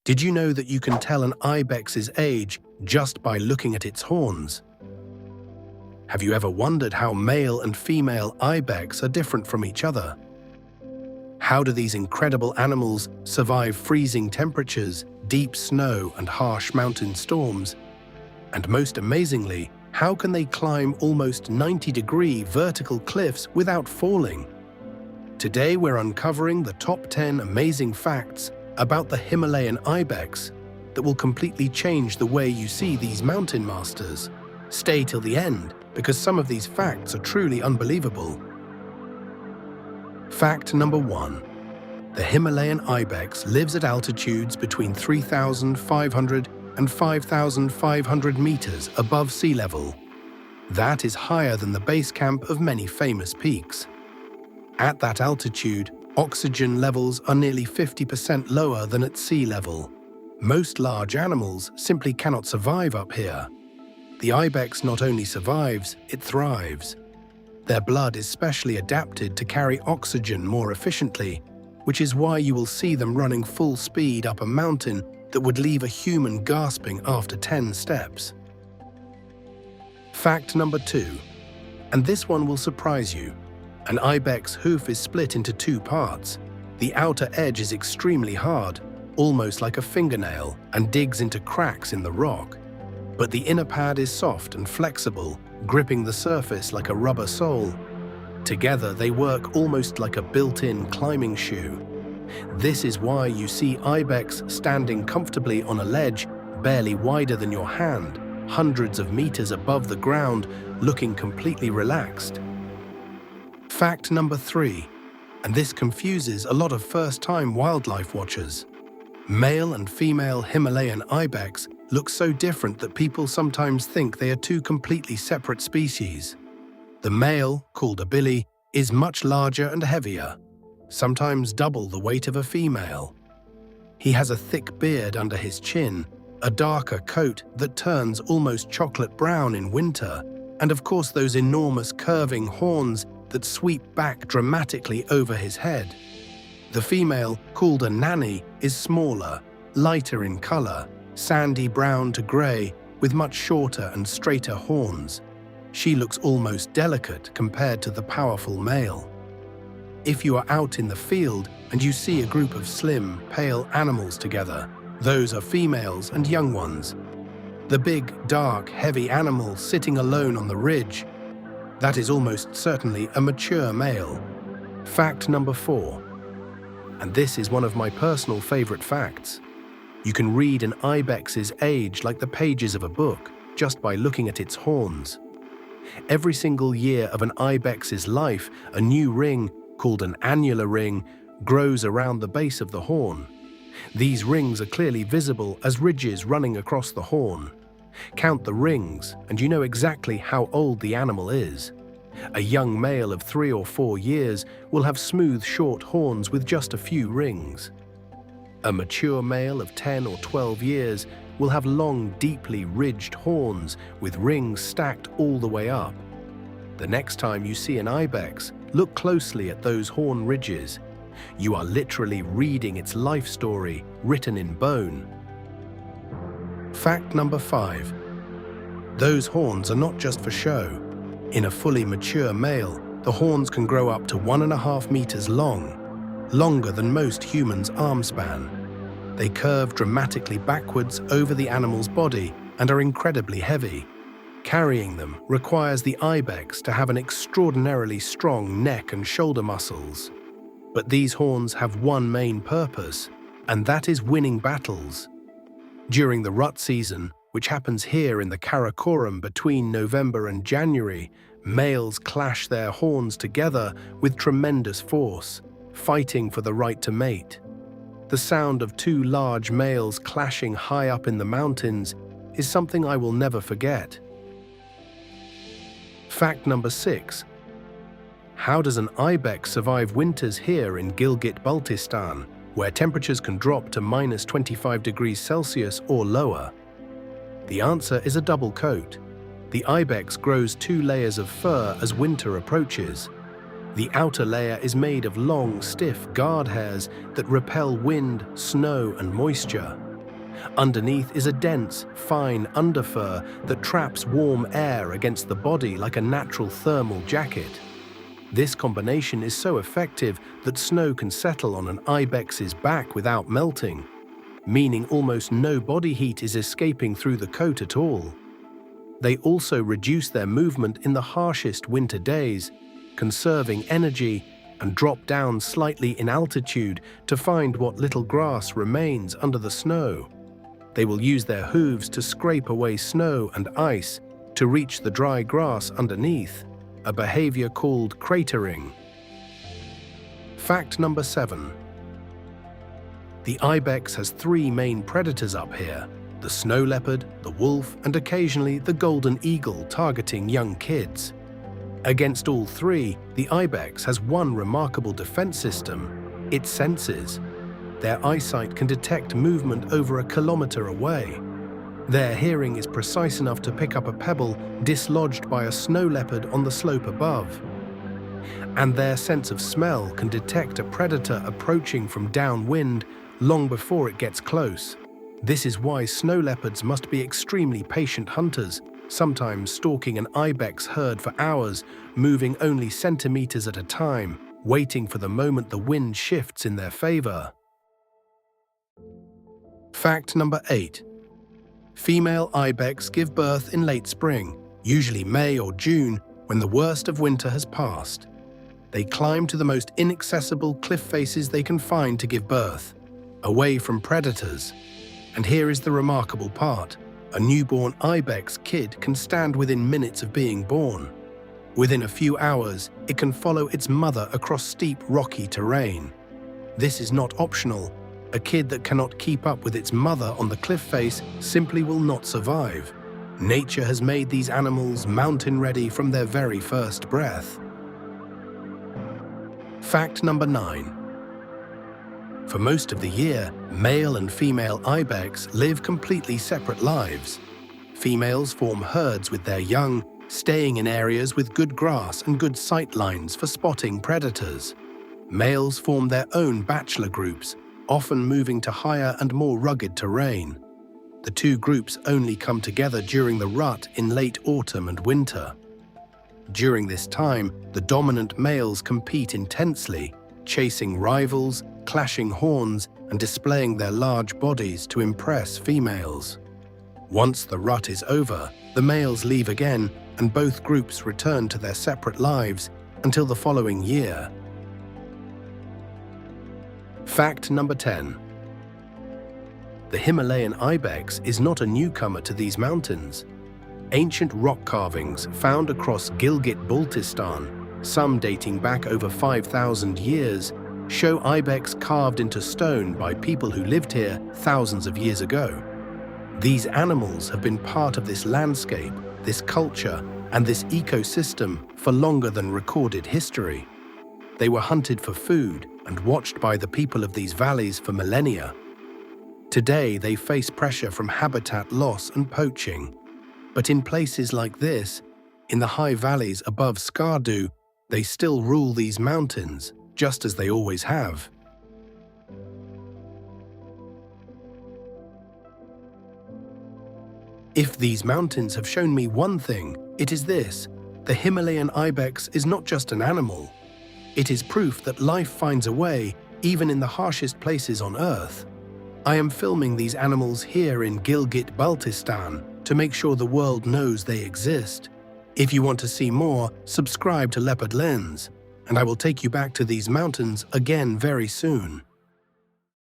Did you know that you can tell an ibex's age just by looking at its horns? Have you ever wondered how male and female ibex are different from each other? How do these incredible animals survive freezing temperatures, deep snow, and harsh mountain storms? And most amazingly, how can they climb almost 90-degree vertical cliffs without falling? Today we're uncovering the top 10 amazing facts about the Himalayan ibex that will completely change the way you see these mountain masters. Stay till the end, because some of these facts are truly unbelievable. Fact number 1. The Himalayan ibex lives at altitudes between 3,500 and 5,500 meters above sea level. That is higher than the base camp of many famous peaks. At that altitude, oxygen levels are nearly 50% lower than at sea level. Most large animals simply cannot survive up here. The ibex not only survives, it thrives. Their blood is specially adapted to carry oxygen more efficiently, which is why you will see them running full speed up a mountain that would leave a human gasping after 10 steps. Fact number 2, and this one will surprise you. An ibex hoof is split into 2 parts. The outer edge is extremely hard, almost like a fingernail, and digs into cracks in the rock. But the inner pad is soft and flexible, gripping the surface like a rubber sole. Together they work almost like a built-in climbing shoe. This is why you see ibex standing comfortably on a ledge barely wider than your hand, hundreds of meters above the ground, looking completely relaxed. Fact number 3, and this confuses a lot of first-time wildlife watchers. Male and female Himalayan ibex look so different that people sometimes think they are 2 completely separate species. The male, called a billy, is much larger and heavier, sometimes double the weight of a female. He has a thick beard under his chin, a darker coat that turns almost chocolate brown in winter, and of course those enormous curving horns that sweep back dramatically over his head. The female, called a nanny, is smaller, lighter in color, sandy brown to gray, with much shorter and straighter horns. She looks almost delicate compared to the powerful male. If you are out in the field and you see a group of slim, pale animals together, those are females and young ones. The big, dark, heavy animal sitting alone on the ridge, that is almost certainly a mature male. Fact number 4, and this is one of my personal favorite facts. You can read an ibex's age like the pages of a book just by looking at its horns. Every single year of an ibex's life, a new ring, called an annular ring, grows around the base of the horn. These rings are clearly visible as ridges running across the horn. Count the rings, and you know exactly how old the animal is. A young male of 3 or 4 years will have smooth, short horns with just a few rings. A mature male of 10 or 12 years will have long, deeply ridged horns with rings stacked all the way up. The next time you see an ibex, look closely at those horn ridges. You are literally reading its life story written in bone. Fact number 5. Those horns are not just for show. In a fully mature male, the horns can grow up to 1.5 meters long, longer than most humans' arm span. They curve dramatically backwards over the animal's body and are incredibly heavy. Carrying them requires the ibex to have an extraordinarily strong neck and shoulder muscles. But these horns have one main purpose, and that is winning battles. During the rut season, which happens here in the Karakoram between November and January, males clash their horns together with tremendous force, fighting for the right to mate. The sound of 2 large males clashing high up in the mountains is something I will never forget. Fact number 6. How does an ibex survive winters here in Gilgit-Baltistan, where temperatures can drop to -25 degrees Celsius or lower? The answer is a double coat. The ibex grows 2 layers of fur as winter approaches. The outer layer is made of long, stiff guard hairs that repel wind, snow, and moisture. Underneath is a dense, fine underfur that traps warm air against the body like a natural thermal jacket. This combination is so effective that snow can settle on an ibex's back without melting, meaning almost no body heat is escaping through the coat at all. They also reduce their movement in the harshest winter days, conserving energy, and drop down slightly in altitude to find what little grass remains under the snow. They will use their hooves to scrape away snow and ice to reach the dry grass underneath, a behavior called cratering. Fact number 7. The ibex has 3 main predators up here: the snow leopard, the wolf, and occasionally the golden eagle targeting young kids. Against all 3, the ibex has one remarkable defense system: its senses. Their eyesight can detect movement over a kilometer away. Their hearing is precise enough to pick up a pebble dislodged by a snow leopard on the slope above. And their sense of smell can detect a predator approaching from downwind long before it gets close. This is why snow leopards must be extremely patient hunters, sometimes stalking an ibex herd for hours, moving only centimeters at a time, waiting for the moment the wind shifts in their favor. Fact number 8. Female ibex give birth in late spring, usually May or June, when the worst of winter has passed. They climb to the most inaccessible cliff faces they can find to give birth, away from predators. And here is the remarkable part: a newborn ibex kid can stand within minutes of being born. Within a few hours, it can follow its mother across steep, rocky terrain. This is not optional. A kid that cannot keep up with its mother on the cliff face simply will not survive. Nature has made these animals mountain-ready from their very first breath. Fact number 9. For most of the year, male and female ibex live completely separate lives. Females form herds with their young, staying in areas with good grass and good sight lines for spotting predators. Males form their own bachelor groups, often moving to higher and more rugged terrain. The 2 groups only come together during the rut in late autumn and winter. During this time, the dominant males compete intensely, chasing rivals, clashing horns, and displaying their large bodies to impress females. Once the rut is over, the males leave again, and both groups return to their separate lives until the following year. Fact number 10. The Himalayan ibex is not a newcomer to these mountains. Ancient rock carvings found across Gilgit-Baltistan, some dating back over 5,000 years, show ibex carved into stone by people who lived here thousands of years ago. These animals have been part of this landscape, this culture, and this ecosystem for longer than recorded history. They were hunted for food and watched by the people of these valleys for millennia. Today, they face pressure from habitat loss and poaching. But in places like this, in the high valleys above Skardu, they still rule these mountains, just as they always have. If these mountains have shown me one thing, it is this: the Himalayan ibex is not just an animal. It is proof that life finds a way, even in the harshest places on Earth. I am filming these animals here in Gilgit-Baltistan to make sure the world knows they exist. If you want to see more, subscribe to Leopard Lens, and I will take you back to these mountains again very soon.